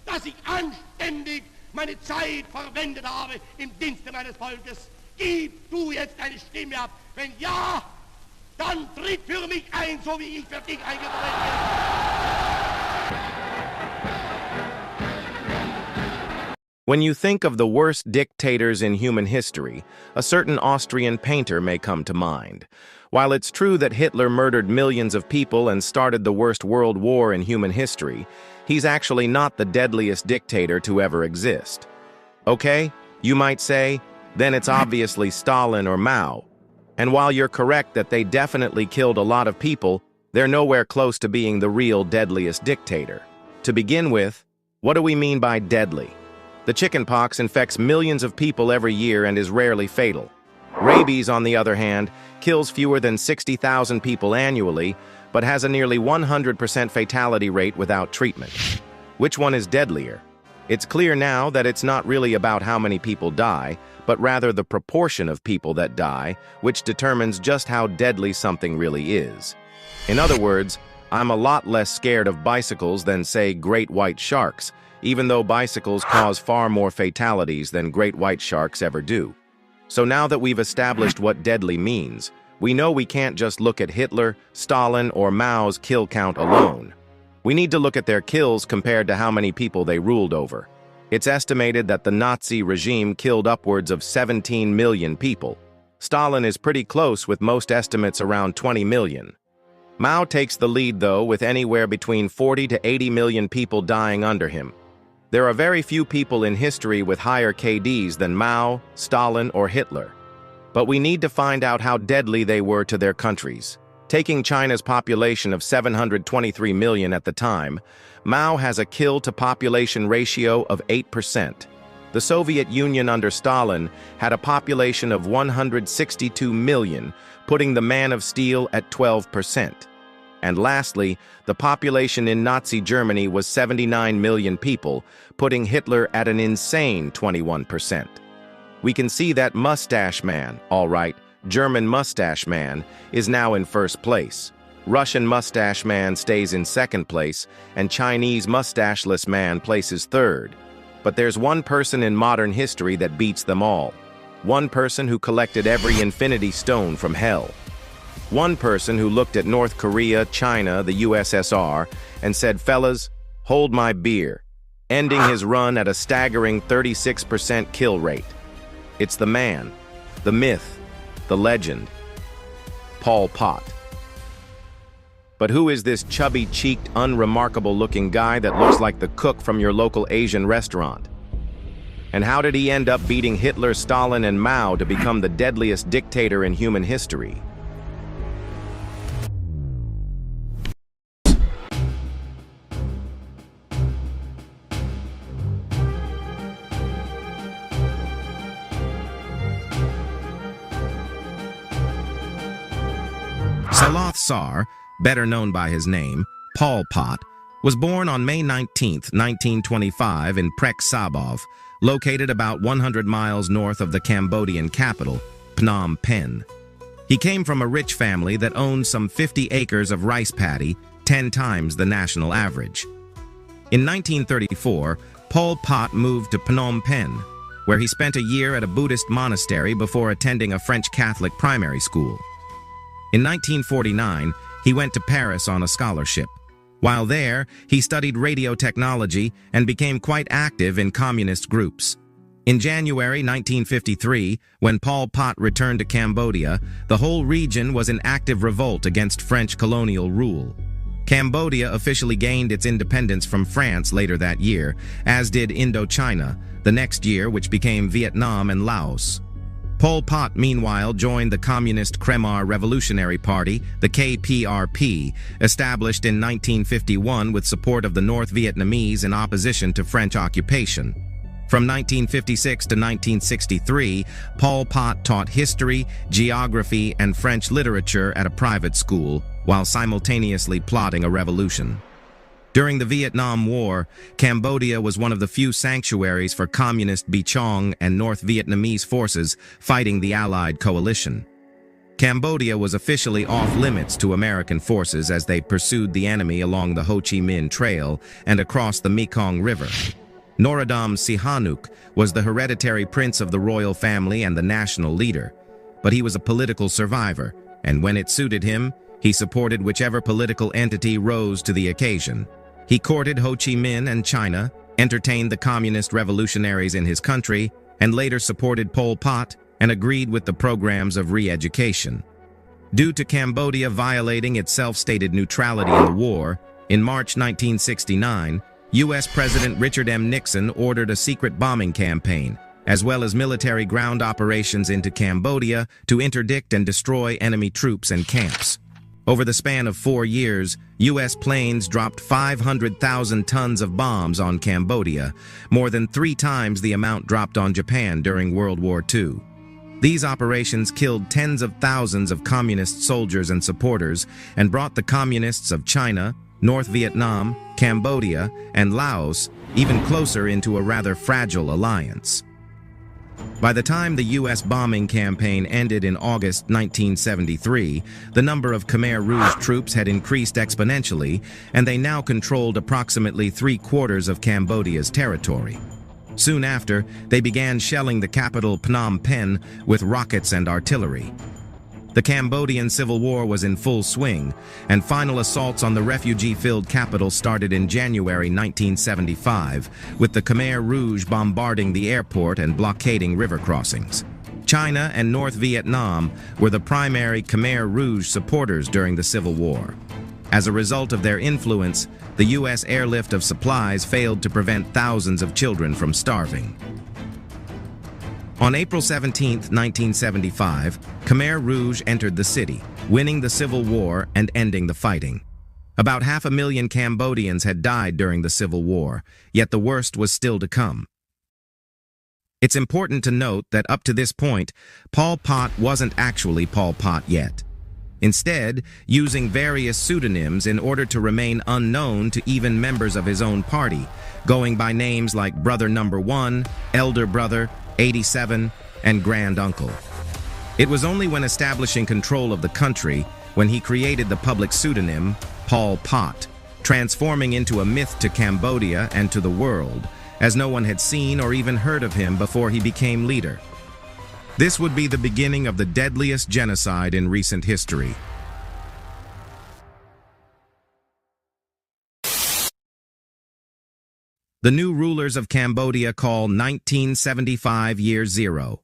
dass ich anständig meine Zeit verwendet habe im Dienste meines Volkes. Gib du jetzt deine Stimme ab. Wenn ja, dann tritt für mich ein, so wie ich für dich eingetreten bin. When you think of the worst dictators in human history, a certain Austrian painter may come to mind. While it's true that Hitler murdered millions of people and started the worst world war in human history, he's actually not the deadliest dictator to ever exist. Okay, you might say, then it's obviously Stalin or Mao. And while you're correct that they definitely killed a lot of people, they're nowhere close to being the real deadliest dictator. To begin with, what do we mean by deadly? The chickenpox infects millions of people every year and is rarely fatal. Rabies, on the other hand, kills fewer than 60,000 people annually, but has a nearly 100% fatality rate without treatment. Which one is deadlier? It's clear now that it's not really about how many people die, but rather the proportion of people that die, which determines just how deadly something really is. In other words, I'm a lot less scared of bicycles than, say, great white sharks, even though bicycles cause far more fatalities than great white sharks ever do. So now that we've established what deadly means, we know we can't just look at Hitler, Stalin, or Mao's kill count alone. We need to look at their kills compared to how many people they ruled over. It's estimated that the Nazi regime killed upwards of 17 million people. Stalin is pretty close, with most estimates around 20 million. Mao takes the lead, though, with anywhere between 40 to 80 million people dying under him. There are very few people in history with higher KDs than Mao, Stalin, or Hitler. But we need to find out how deadly they were to their countries. Taking China's population of 723 million at the time, Mao has a kill-to-population ratio of 8%. The Soviet Union under Stalin had a population of 162 million, putting the Man of Steel at 12%. And lastly, the population in Nazi Germany was 79 million people, putting Hitler at an insane 21%. We can see that Mustache Man, all right, German Mustache Man, is now in first place. Russian Mustache Man stays in second place, and Chinese Mustacheless Man places third. But there's one person in modern history that beats them all. One person who collected every infinity stone from hell. One person who looked at North Korea, China, the USSR, and said, "Fellas, hold my beer," ending his run at a staggering 36% kill rate. It's the man, the myth, the legend, Pol Pot. But who is this chubby-cheeked, unremarkable-looking guy that looks like the cook from your local Asian restaurant? And how did he end up beating Hitler, Stalin, and Mao to become the deadliest dictator in human history? Saloth Sar, better known by his name, Pol Pot, was born on May 19, 1925 in Prek Sabov, located about 100 miles north of the Cambodian capital, Phnom Penh. He came from a rich family that owned some 50 acres of rice paddy, 10 times the national average. In 1934, Pol Pot moved to Phnom Penh, where he spent a year at a Buddhist monastery before attending a French Catholic primary school. In 1949, he went to Paris on a scholarship. While there, he studied radio technology and became quite active in communist groups. In January 1953, when Pol Pot returned to Cambodia, the whole region was in active revolt against French colonial rule. Cambodia officially gained its independence from France later that year, as did Indochina, the next year, which became Vietnam and Laos. Pol Pot, meanwhile, joined the Communist Khmer Revolutionary Party, the KPRP, established in 1951 with support of the North Vietnamese in opposition to French occupation. From 1956 to 1963, Pol Pot taught history, geography, and French literature at a private school, while simultaneously plotting a revolution. During the Vietnam War, Cambodia was one of the few sanctuaries for communist Bichong and North Vietnamese forces fighting the Allied coalition. Cambodia was officially off-limits to American forces as they pursued the enemy along the Ho Chi Minh Trail and across the Mekong River. Norodom Sihanouk was the hereditary prince of the royal family and the national leader, but he was a political survivor, and when it suited him, he supported whichever political entity rose to the occasion. He courted Ho Chi Minh and China, entertained the communist revolutionaries in his country, and later supported Pol Pot and agreed with the programs of re-education. Due to Cambodia violating its self-stated neutrality in the war, in March 1969, U.S. President Richard M. Nixon ordered a secret bombing campaign, as well as military ground operations into Cambodia to interdict and destroy enemy troops and camps. Over the span of 4 years, U.S. planes dropped 500,000 tons of bombs on Cambodia, more than 3 times the amount dropped on Japan during World War II. These operations killed tens of thousands of communist soldiers and supporters and brought the communists of China, North Vietnam, Cambodia, and Laos even closer into a rather fragile alliance. By the time the U.S. bombing campaign ended in August 1973, the number of Khmer Rouge troops had increased exponentially, and they now controlled approximately 3/4 of Cambodia's territory. Soon after, they began shelling the capital Phnom Penh with rockets and artillery. The Cambodian Civil War was in full swing, and final assaults on the refugee-filled capital started in January 1975, with the Khmer Rouge bombarding the airport and blockading river crossings. China and North Vietnam were the primary Khmer Rouge supporters during the Civil War. As a result of their influence, the U.S. airlift of supplies failed to prevent thousands of children from starving. On April 17, 1975, Khmer Rouge entered the city, winning the Civil War and ending the fighting. About 500,000 Cambodians had died during the Civil War, yet the worst was still to come. It's important to note that up to this point, Pol Pot wasn't actually Pol Pot yet. Instead, using various pseudonyms in order to remain unknown to even members of his own party, going by names like Brother Number 1, Elder Brother, 87, and Grand Uncle. It was only when establishing control of the country when he created the public pseudonym Pol Pot, transforming into a myth to Cambodia and to the world, as no one had seen or even heard of him before he became leader. This would be the beginning of the deadliest genocide in recent history. The new rulers of Cambodia call 1975 Year Zero,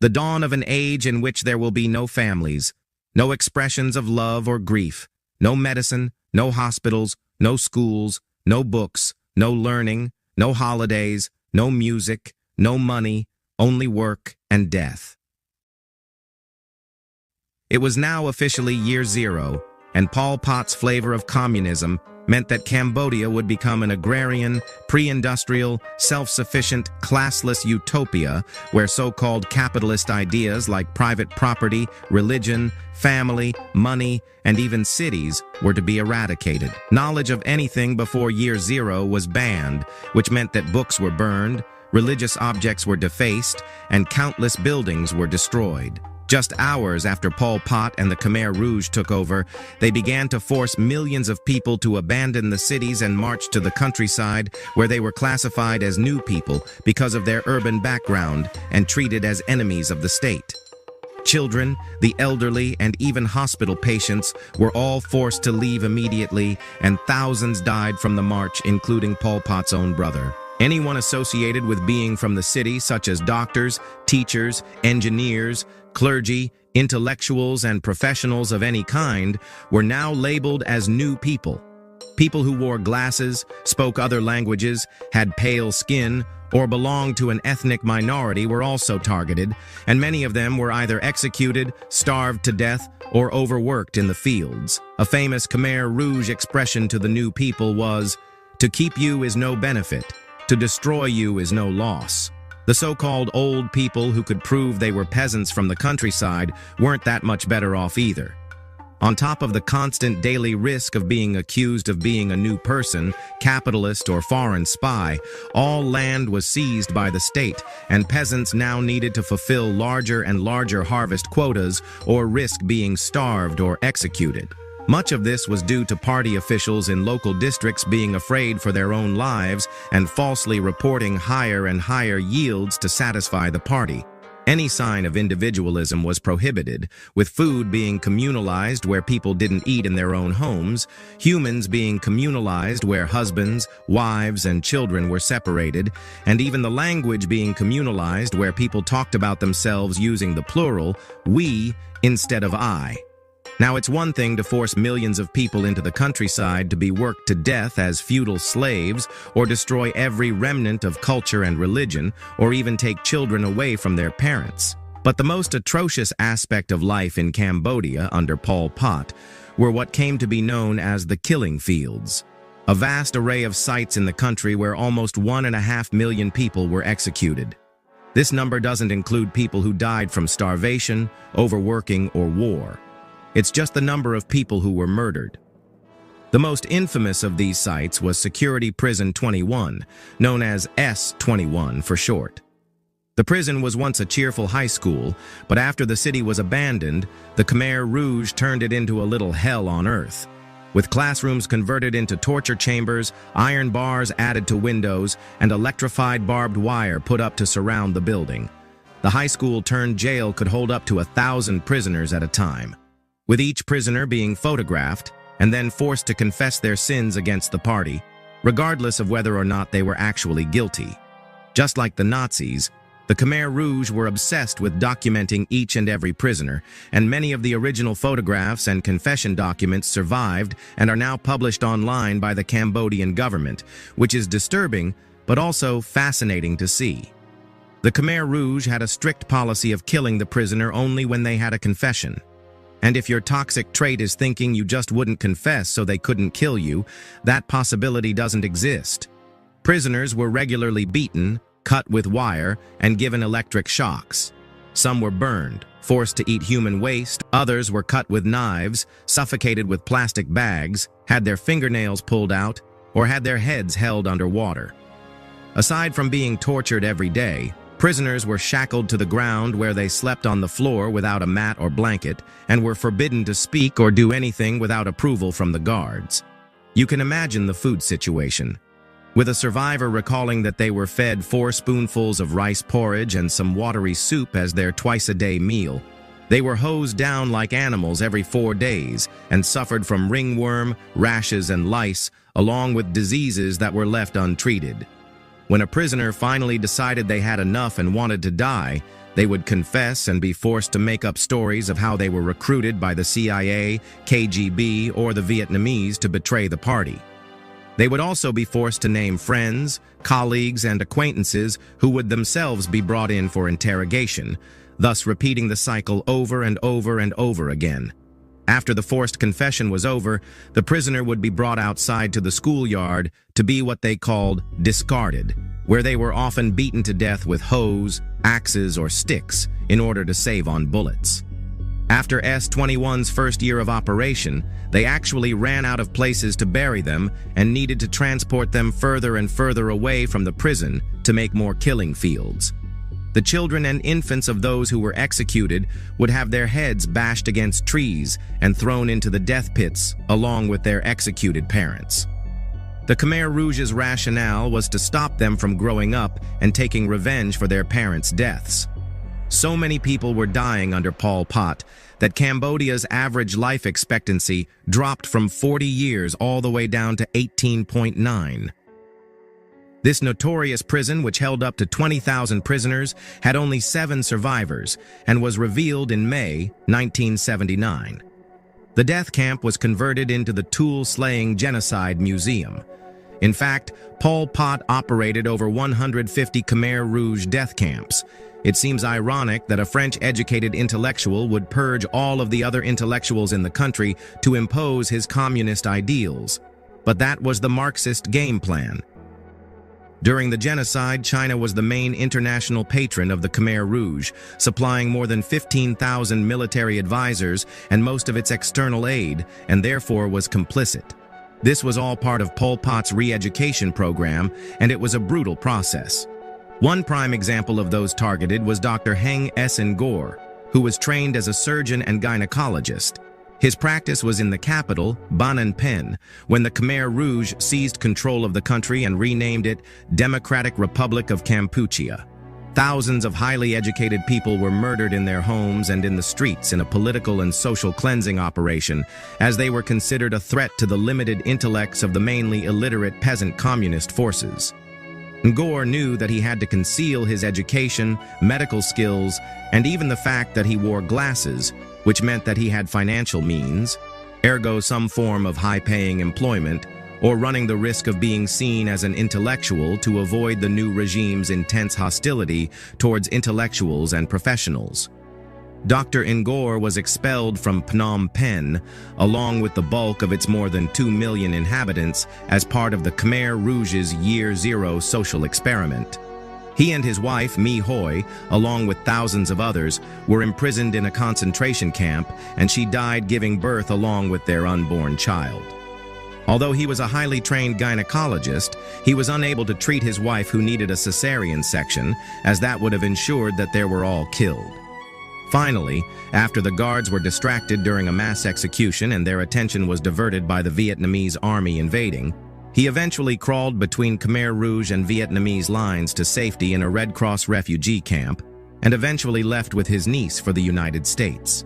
the dawn of an age in which there will be no families, no expressions of love or grief, no medicine, no hospitals, no schools, no books, no learning, no holidays, no music, no money, only work and death. It was now officially Year Zero, and Pol Pot's flavor of communism meant that Cambodia would become an agrarian, pre-industrial, self-sufficient, classless utopia where so-called capitalist ideas like private property, religion, family, money, and even cities were to be eradicated. Knowledge of anything before Year Zero was banned, which meant that books were burned, religious objects were defaced, and countless buildings were destroyed. Just hours after Pol Pot and the Khmer Rouge took over, they began to force millions of people to abandon the cities and march to the countryside, where they were classified as new people because of their urban background and treated as enemies of the state. Children, the elderly, and even hospital patients were all forced to leave immediately, and thousands died from the march, including Pol Pot's own brother. Anyone associated with being from the city, such as doctors, teachers, engineers, clergy, intellectuals, and professionals of any kind, were now labeled as new people. People who wore glasses, spoke other languages, had pale skin, or belonged to an ethnic minority were also targeted, and many of them were either executed, starved to death, or overworked in the fields. A famous Khmer Rouge expression to the new people was, "To keep you is no benefit. To destroy you is no loss." The so-called old people who could prove they were peasants from the countryside weren't that much better off either. On top of the constant daily risk of being accused of being a new person, capitalist, or foreign spy, all land was seized by the state, and peasants now needed to fulfill larger and larger harvest quotas or risk being starved or executed. Much of this was due to party officials in local districts being afraid for their own lives and falsely reporting higher and higher yields to satisfy the party. Any sign of individualism was prohibited, with food being communalized where people didn't eat in their own homes, humans being communalized where husbands, wives, and children were separated, and even the language being communalized where people talked about themselves using the plural, we, instead of I. Now, it's one thing to force millions of people into the countryside to be worked to death as feudal slaves, or destroy every remnant of culture and religion, or even take children away from their parents. But the most atrocious aspect of life in Cambodia under Pol Pot were what came to be known as the killing fields, a vast array of sites in the country where almost 1.5 million people were executed. This number doesn't include people who died from starvation, overworking, or war. It's just the number of people who were murdered. The most infamous of these sites was Security Prison 21, known as S21 for short. The prison was once a cheerful high school, but after the city was abandoned, the Khmer Rouge turned it into a little hell on earth. With classrooms converted into torture chambers, iron bars added to windows, and electrified barbed wire put up to surround the building. The high school turned jail could hold up to 1,000 prisoners at a time, with each prisoner being photographed and then forced to confess their sins against the party, regardless of whether or not they were actually guilty. Just like the Nazis, the Khmer Rouge were obsessed with documenting each and every prisoner, and many of the original photographs and confession documents survived and are now published online by the Cambodian government, which is disturbing but also fascinating to see. The Khmer Rouge had a strict policy of killing the prisoner only when they had a confession. And if your toxic trait is thinking you just wouldn't confess so they couldn't kill you, that possibility doesn't exist. Prisoners were regularly beaten, cut with wire, and given electric shocks. Some were burned, forced to eat human waste, others were cut with knives, suffocated with plastic bags, had their fingernails pulled out, or had their heads held underwater. Aside from being tortured every day, prisoners were shackled to the ground where they slept on the floor without a mat or blanket and were forbidden to speak or do anything without approval from the guards. You can imagine the food situation, with a survivor recalling that they were fed 4 spoonfuls of rice porridge and some watery soup as their twice-a-day meal. They were hosed down like animals every 4 days and suffered from ringworm, rashes, and lice, along with diseases that were left untreated. When a prisoner finally decided they had enough and wanted to die, they would confess and be forced to make up stories of how they were recruited by the CIA, KGB, or the Vietnamese to betray the party. They would also be forced to name friends, colleagues, and acquaintances who would themselves be brought in for interrogation, thus repeating the cycle over and over and over again. After the forced confession was over, the prisoner would be brought outside to the schoolyard to be what they called discarded, where they were often beaten to death with hoes, axes, or sticks in order to save on bullets. After S-21's first year of operation, they actually ran out of places to bury them and needed to transport them further and further away from the prison to make more killing fields. The children and infants of those who were executed would have their heads bashed against trees and thrown into the death pits along with their executed parents. The Khmer Rouge's rationale was to stop them from growing up and taking revenge for their parents' deaths. So many people were dying under Pol Pot that Cambodia's average life expectancy dropped from 40 years all the way down to 18.9. This notorious prison, which held up to 20,000 prisoners, had only 7 survivors and was revealed in May 1979. The death camp was converted into the tool-slaying genocide museum. In fact, Pol Pot operated over 150 Khmer Rouge death camps. It seems ironic that a French-educated intellectual would purge all of the other intellectuals in the country to impose his communist ideals. But that was the Marxist game plan. During the genocide, China was the main international patron of the Khmer Rouge, supplying more than 15,000 military advisors and most of its external aid, and therefore was complicit. This was all part of Pol Pot's re-education program, and it was a brutal process. One prime example of those targeted was Dr. Heng S. Ngor, who was trained as a surgeon and gynecologist. His practice was in the capital, Phnom Penh, when the Khmer Rouge seized control of the country and renamed it Democratic Republic of Kampuchea. Thousands of highly educated people were murdered in their homes and in the streets in a political and social cleansing operation, as they were considered a threat to the limited intellects of the mainly illiterate peasant communist forces. Ngor knew that he had to conceal his education, medical skills, and even the fact that he wore glasses, which meant that he had financial means, ergo some form of high-paying employment, or running the risk of being seen as an intellectual to avoid the new regime's intense hostility towards intellectuals and professionals. Dr. Ngor was expelled from Phnom Penh, along with the bulk of its more than 2 million inhabitants, as part of the Khmer Rouge's Year Zero social experiment. He and his wife, Mi Hoi, along with thousands of others, were imprisoned in a concentration camp, and she died giving birth along with their unborn child. Although he was a highly trained gynecologist, he was unable to treat his wife who needed a cesarean section, as that would have ensured that they were all killed. Finally, after the guards were distracted during a mass execution and their attention was diverted by the Vietnamese army invading, he eventually crawled between Khmer Rouge and Vietnamese lines to safety in a Red Cross refugee camp, and eventually left with his niece for the United States.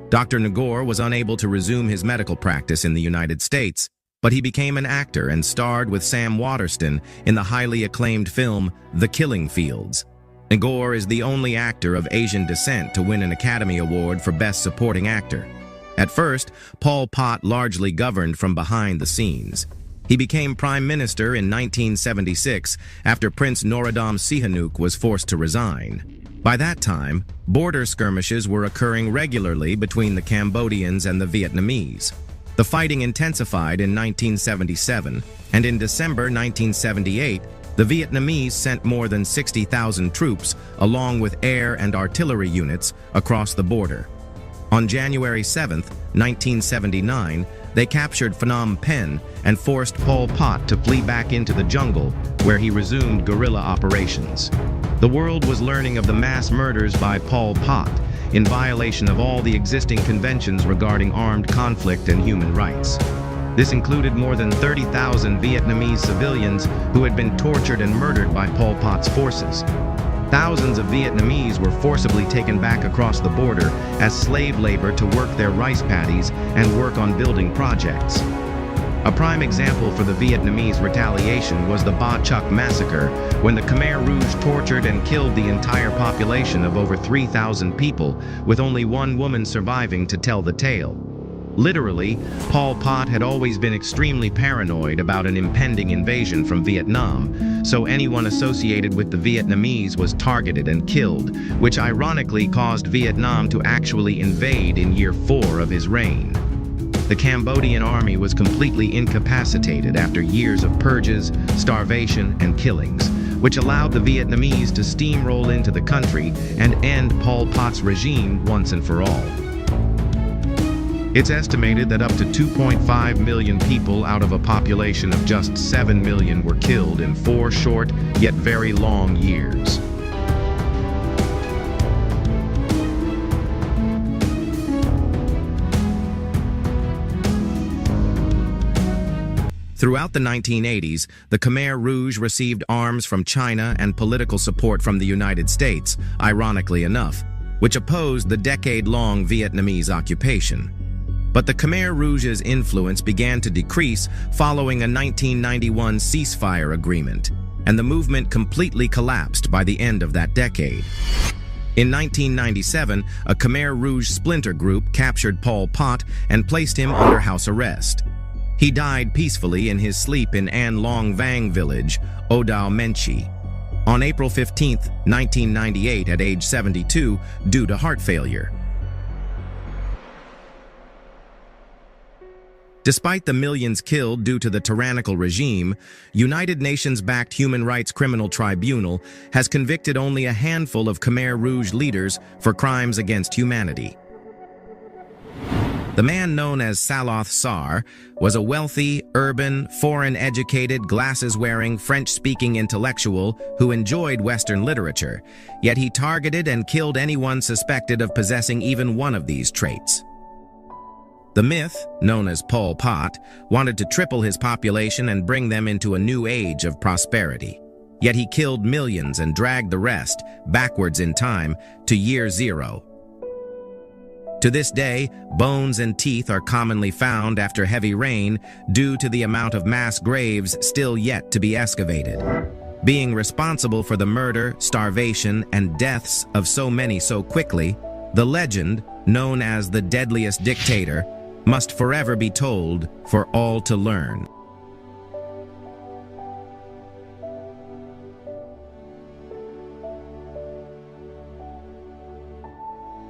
Dr. Ngor was unable to resume his medical practice in the United States, but he became an actor and starred with Sam Waterston in the highly acclaimed film The Killing Fields. Ngor is the only actor of Asian descent to win an Academy Award for Best Supporting Actor. At first, Pol Pot largely governed from behind the scenes. He became Prime Minister in 1976 after Prince Norodom Sihanouk was forced to resign. By that time, border skirmishes were occurring regularly between the Cambodians and the Vietnamese. The fighting intensified in 1977, and in December 1978, the Vietnamese sent more than 60,000 troops, along with air and artillery units, across the border. On January 7, 1979, they captured Phnom Penh and forced Pol Pot to flee back into the jungle, where he resumed guerrilla operations. The world was learning of the mass murders by Pol Pot, in violation of all the existing conventions regarding armed conflict and human rights. This included more than 30,000 Vietnamese civilians who had been tortured and murdered by Pol Pot's forces. Thousands of Vietnamese were forcibly taken back across the border as slave labor to work their rice paddies and work on building projects. A prime example for the Vietnamese retaliation was the Ba Chuc massacre, when the Khmer Rouge tortured and killed the entire population of over 3,000 people, with only one woman surviving to tell the tale. Literally, Pol Pot had always been extremely paranoid about an impending invasion from Vietnam, so anyone associated with the Vietnamese was targeted and killed, which ironically caused Vietnam to actually invade in year 4 of his reign. The Cambodian army was completely incapacitated after years of purges, starvation, and killings, which allowed the Vietnamese to steamroll into the country and end Pol Pot's regime once and for all. It's estimated that up to 2.5 million people out of a population of just 7 million were killed in 4 short, yet very long years. Throughout the 1980s, the Khmer Rouge received arms from China and political support from the United States, ironically enough, which opposed the decade-long Vietnamese occupation. But the Khmer Rouge's influence began to decrease following a 1991 ceasefire agreement, and the movement completely collapsed by the end of that decade. In 1997, a Khmer Rouge splinter group captured Pol Pot and placed him under house arrest. He died peacefully in his sleep in An Long Vang village, O Dao Menchi, on April 15, 1998, at age 72, due to heart failure. Despite the millions killed due to the tyrannical regime, United Nations-backed Human Rights Criminal Tribunal has convicted only a handful of Khmer Rouge leaders for crimes against humanity. The man known as Saloth Sar was a wealthy, urban, foreign-educated, glasses-wearing, French-speaking intellectual who enjoyed Western literature, yet he targeted and killed anyone suspected of possessing even one of these traits. The myth, known as Pol Pot, wanted to triple his population and bring them into a new age of prosperity. Yet he killed millions and dragged the rest, backwards in time, to year zero. To this day, bones and teeth are commonly found after heavy rain due to the amount of mass graves still yet to be excavated. Being responsible for the murder, starvation, and deaths of so many so quickly, the legend, known as the deadliest dictator, must forever be told for all to learn.